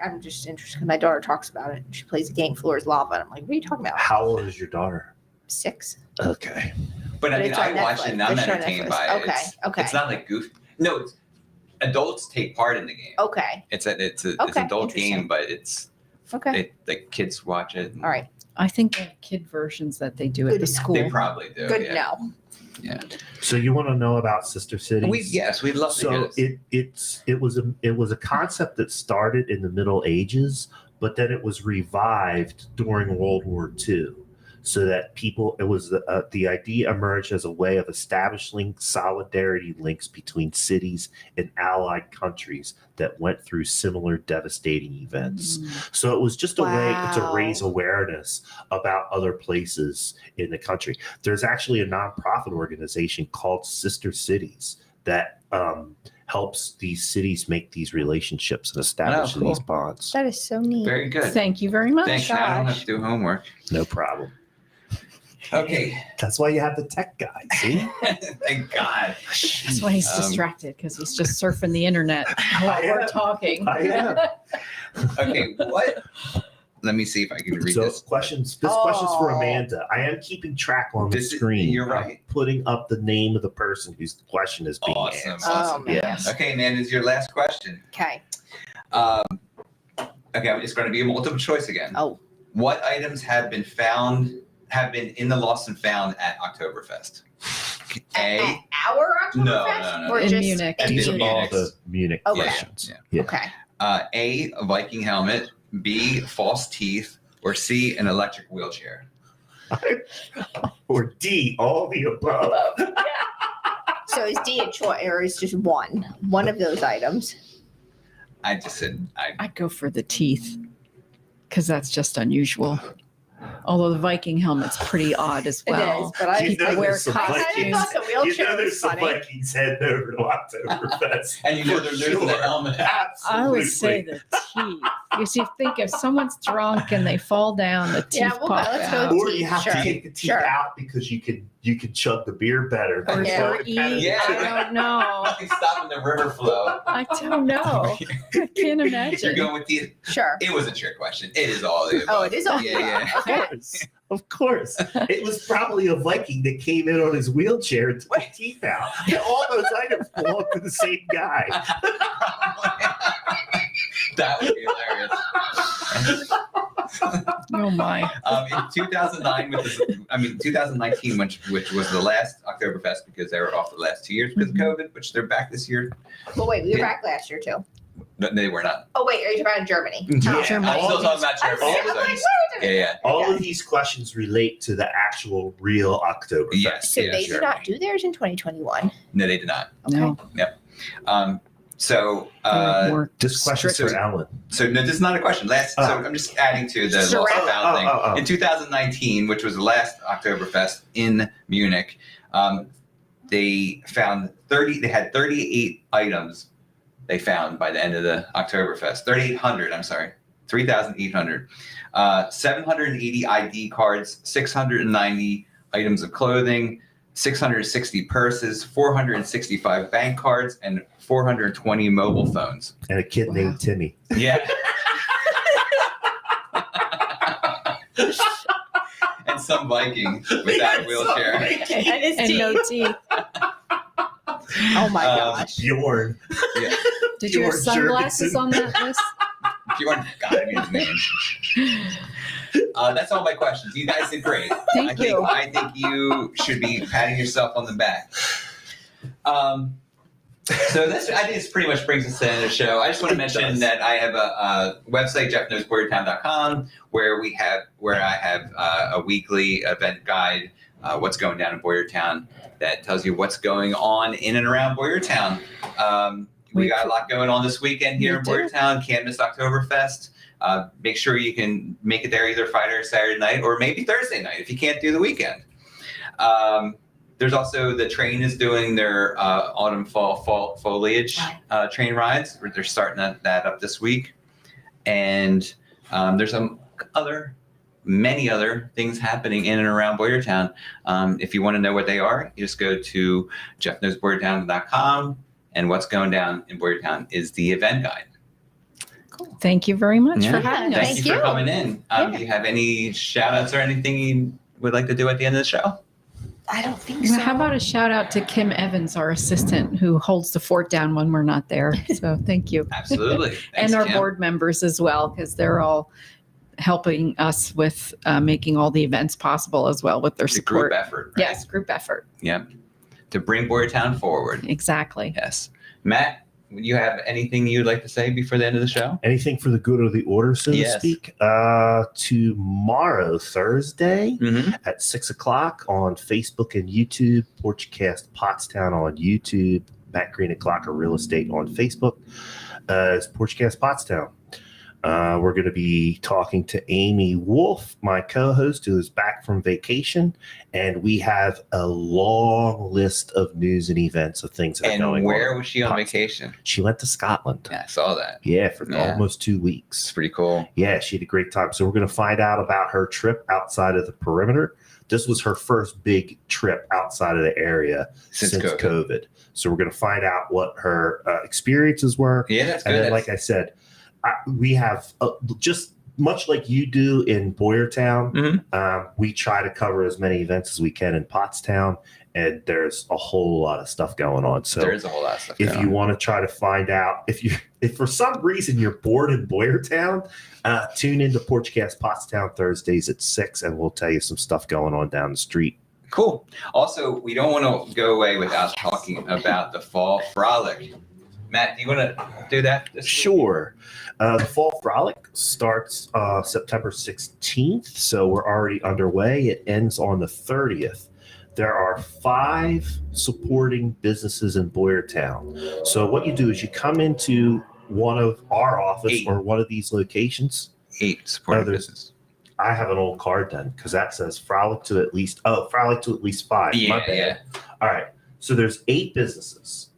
I'm just interested because my daughter talks about it. She plays a game, Floor is Lava. And I'm like, what are you talking about? How old is your daughter? 6. Okay. But I mean, it's on I watch it Netflix. and I'm It's on entertained Netflix. by it. Okay, It's, okay. it's not like goofy. No, it's, adults take part in the game. Okay. It's an Okay, adult game, interesting. but it's Okay. the kids watch it. All right. I think they have kid versions that they do at Good the to know. school. They probably do. Good yeah. to know. So you want to know about Sister Cities? We'd love to hear So this. it was a concept that started in the Middle Ages, but then it was revived during World War II, so that the idea emerged as a way of establishing solidarity links between cities and allied countries that went through similar devastating events. So it was just a way to Wow. raise awareness about other places in the country. There's actually a nonprofit organization called Sister Cities that helps these cities make these relationships and establish cool. these bonds. That is so neat. Very good. Thank you very much. Thanks. Now I don't have to do homework. No problem. Okay. That's why you have the tech guy. See? Thank God. That's why he's distracted because he's just surfing the internet while I we're am. talking. I am. Okay. What? Let me see if I can read So this. questions. This question's for Oh. Amanda. I am keeping track on the This is- screen. you're I'm right. putting up the name of the person whose question is being Awesome. answered. Oh, man. Yes. Okay, man, is your last question. Okay. Okay, it's going to be a multiple choice again. Oh. What items have been in the lost and found at Oktoberfest? At A. our No, Oktoberfest? no, no. Or In just Munich. in These are Munich. all Munich? the Munich Okay. questions. Yeah. Yeah. Okay. A, a Viking helmet. B, false teeth. Or C, an electric wheelchair. Or D, all the above. So is D a choice or is just one of those items? I just said I'd go for the teeth because that's just unusual. Although the Viking helmet's pretty odd as well. It is, but I, You know People wear there's some I kind of costumes. thought the You wheelchair know there's was some funny. Vikings heading over to Oktoberfest. and you know they're losing the helmet. Absolutely. I would say the teeth. You see, think if someone's drunk and they fall down, the teeth Yeah, well, pop let's go out. with Or you have Sure. to take the teeth Sure. out because you can chug the beer better. Or, Yeah. or eat. Yeah. I don't know. Nothing stopping the river flow. I don't know. I can't You're imagine. going with the. Sure. It was a trick question. It is all the above. Oh, it is all. Yeah, yeah. Of course. Of course. It was probably a Viking that came in on his wheelchair and took his teeth out. And all those items belong to the same guy. That would be hilarious. Oh my. In 2019, which was the last Oktoberfest because they were off the last 2 years because of COVID, which they're back this year. But wait, we were back last year too. No, they were not. Oh wait, are you talking about Germany? Yeah. Germany. I'm still talking about I'm Germany. like, so- where is Yeah, it? yeah. All of these questions relate to the actual real Oktoberfest. Yes. So Yeah, they sure. did not do theirs in 2021. No, they did not. No. So, They're more This question's strict. for Ellen. so no, this is not a question. So I'm just adding to the Sure. lost and found thing. Oh. In 2019, which was the last Oktoberfest in Munich, they found 30. They had 38 items they found by the end of the Oktoberfest. 3,800. I'm sorry, 3,800. 780 ID cards, 690 items of clothing, 660 purses, 465 bank cards, and 420 mobile phones. And a kid named Timmy. Yeah. And some Viking without a wheelchair. And his And no teeth. Oh my gosh. Bjorn. Yeah. Did you have George sunglasses Jurgensen. on that list? Bjorn gotta be his name. That's all my questions. You guys did great. Thank you. I think you should be patting yourself on the back. So I think this pretty much brings us to the end of the show. I just want to mention that I have a website, jeffknowsboyertown.com, where I have a weekly event guide, what's going down in Boyertown, that tells you what's going on in and around Boyertown. We got a lot going on this weekend here in Boyertown. Can't miss Octoberfest. Make sure you can make it there either Friday or Saturday night, or maybe Thursday night if you can't do the weekend. There's also the train is doing their autumn fall foliage train rides. They're starting that up this week, and there's some many other things happening in and around Boyertown. If you want to know what they are, you just go to jeffknowsboyertown.com, and what's going down in Boyertown is the event guide. Cool. Thank you very much Yeah. for having us. Thank you for coming in. Do you have any shout outs or anything you would like to do at the end of the show? I don't think so. How about a shout out to Kim Evans, our assistant, who holds the fort down when we're not there. So thank you. Absolutely. Thanks, And our Kim. board members as well, because they're all helping us with making all the events possible as well with their It's a group support. effort. Right? Yes, group effort. Yep. To bring Boyertown forward. Exactly. Yes. Matt, would you have anything you'd like to say before the end of the show? Anything for the good of the order, so Yes. to speak. Tomorrow, Thursday, Mm-hmm. at 6:00 on Facebook and YouTube, Porchcast Pottstown on YouTube, Matt Green at Glocker Real Estate on Facebook, it's Porchcast Pottstown. We're going to be talking to Amy Wolf, my co-host, who is back from vacation, and we have a long list of news and events of things that are And going where on. was she on Pottstown. vacation? She went to Scotland. Yeah, I saw that. Yeah, for Yeah. almost 2 It's weeks. pretty cool. Yeah, she had a great time. So we're going to find out about her trip outside of the perimeter. This was her first big trip outside of the area Since since COVID. COVID. So we're going to find out what her experiences were. Yeah, that's And good. then, like I said, we have just much like you do in Boyertown, we try to cover as many events as we can in Pottstown, and there's a whole lot of stuff going on. So There's a whole lot of stuff if going you on. want to try to find out, if for some reason you're bored in Boyertown, tune into Porchcast Pottstown Thursdays at 6, and we'll tell you some stuff going on down the street. Cool. Also, we don't want to go away without talking about the Fall Frolic. Matt, do you want to do that? this week? Sure. The Fall Frolic starts September 16th, so we're already underway. It ends on the 30th. There are 5 supporting businesses in Boyertown. So what you do is you come into one of our office 8. or one of these locations. 8 supporting Others. business. I have an old card then because that says frolic to at least 5. My Yeah, bad. yeah. All right. So there's 8 businesses.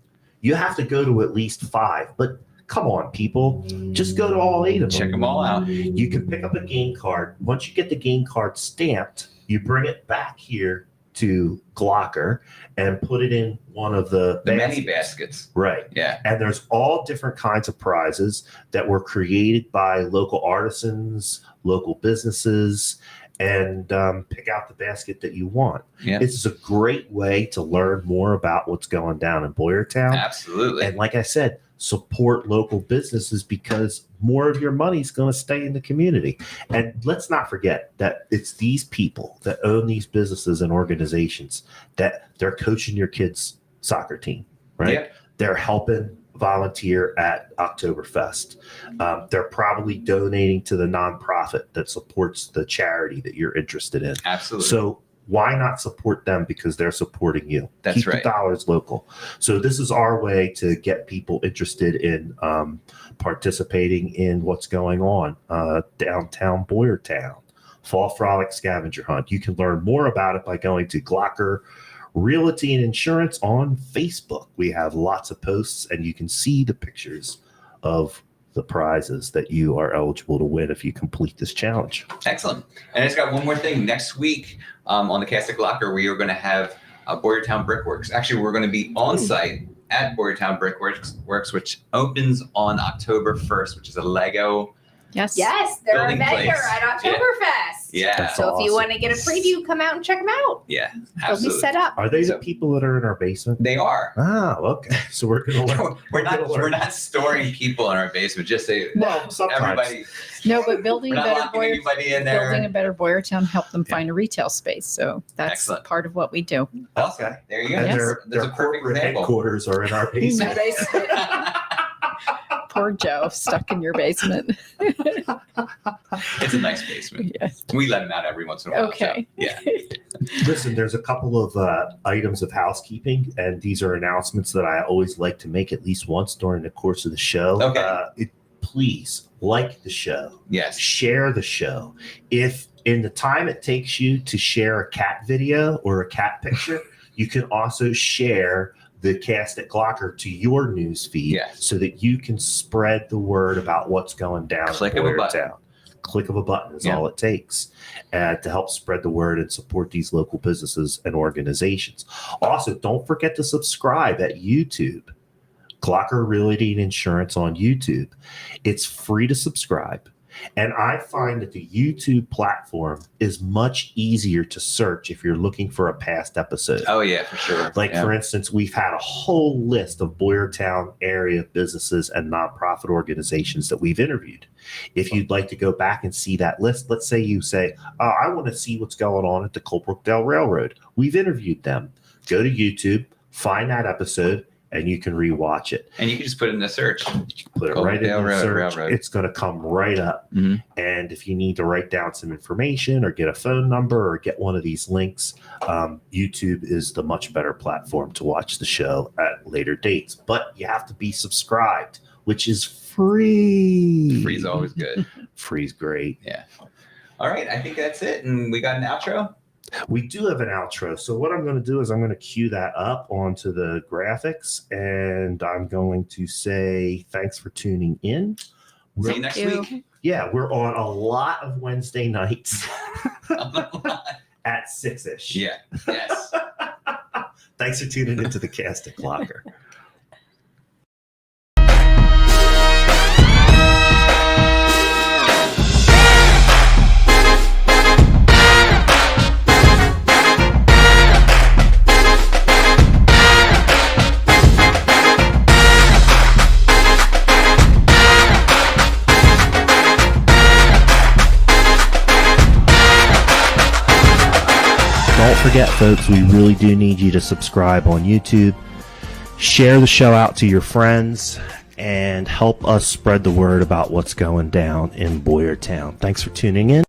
You have to go to at least 5, but come on, people. Just go to all 8 of them. Check them all out. You can pick up a game card. Once you get the game card stamped, you bring it back here to Glocker and put it in one of the Many baskets. Right. Yeah. And there's all different kinds of prizes that were created by local artisans, local businesses, and pick out the basket that you want. Yeah. It's a great way to learn more about what's going down in Boyertown. Absolutely. And like I said, support local businesses because more of your money is going to stay in the community. And let's not forget that it's these people that own these businesses and organizations that they're coaching your kids' soccer team, right? Yeah. They're helping volunteer at Octoberfest. They're probably donating to the nonprofit that supports the charity that you're interested in. Absolutely. So why not support them because they're supporting you? That's Keep right. the dollars local. So this is our way to get people interested in participating in what's going on downtown Boyertown. Fall Frolic Scavenger Hunt. You can learn more about it by going to Glocker Realty and Insurance on Facebook. We have lots of posts, and you can see the pictures of the prizes that you are eligible to win if you complete this challenge. Excellent. And it's got one more thing. Next week on the Cast At Glocker, we are going to have Boyertown Brickworks. Actually, we're going to be on site at Boyertown Brickworks, which opens on October 1st, which is a Lego. Yes. Yes, they're a Building vendor place. at Octoberfest. Yeah. That's So if you awesome. want to get a preview, come out and check them out. Yeah, They'll be absolutely. set up. Are they So- the people that are in our basement? They are. Ah, okay. So we're gonna learn. We're not storing people in our basement. Just say Well, sometimes. everybody. No, but Building We're a not Better locking Boyertown. anybody in there. Building a Better Boyertown helped them find a retail space. So that's Excellent. part of what we do. Awesome. Okay. There you go. And Yes. their That's a perfect corporate example. headquarters are in our In the basement. basement. Poor Joe, stuck in your basement. It's a nice basement. Yes. We let him out every once in a while. Okay. So, yeah. Listen, there's a couple of items of housekeeping, and these are announcements that I always like to make at least once during the course of the show. Okay. Please like the show, Yes. share the show. If in the time it takes you to share a cat video or a cat picture, you can also share the Cast at Glocker to your news feed Yes. so that you can spread the word about what's going down Click in of a button. Boyertown. Click of a button is Yeah. all it takes to help spread the word and support these local businesses and organizations. Also, don't forget to subscribe at YouTube. Glocker Realty and Insurance on YouTube. It's free to subscribe. And I find that the YouTube platform is much easier to search if you're looking for a past episode. Oh yeah, for sure. Like, Yeah. for instance, we've had a whole list of Boyertown area businesses and nonprofit organizations that we've interviewed. If you'd like to go back and see that list, let's say you say, I want to see what's going on at the Colebrookdale Railroad. We've interviewed them. Go to YouTube, find that episode, and you can rewatch it. And you can just put it in the search. Put it right in Colebrookdale the search. Railroad. It's going to come right up. Mhm. And if you need to write down some information or get a phone number or get one of these links, YouTube is the much better platform to watch the show at later dates. But you have to be subscribed, which is free. Free's always good. Free's great. All right, I think that's it. And we got an outro. We do have an outro. So what I'm going to do is I'm going to cue that up onto the graphics, and I'm going to say thanks for tuning in. See you next you. week. Yeah, we're on a lot of Wednesday nights at 6-ish. Yeah. Yes. Thanks for tuning into the Cast at Glocker. Don't forget, folks, we really do need you to subscribe on YouTube. Share the show out to your friends and help us spread the word about what's going down in Boyertown. Thanks for tuning in.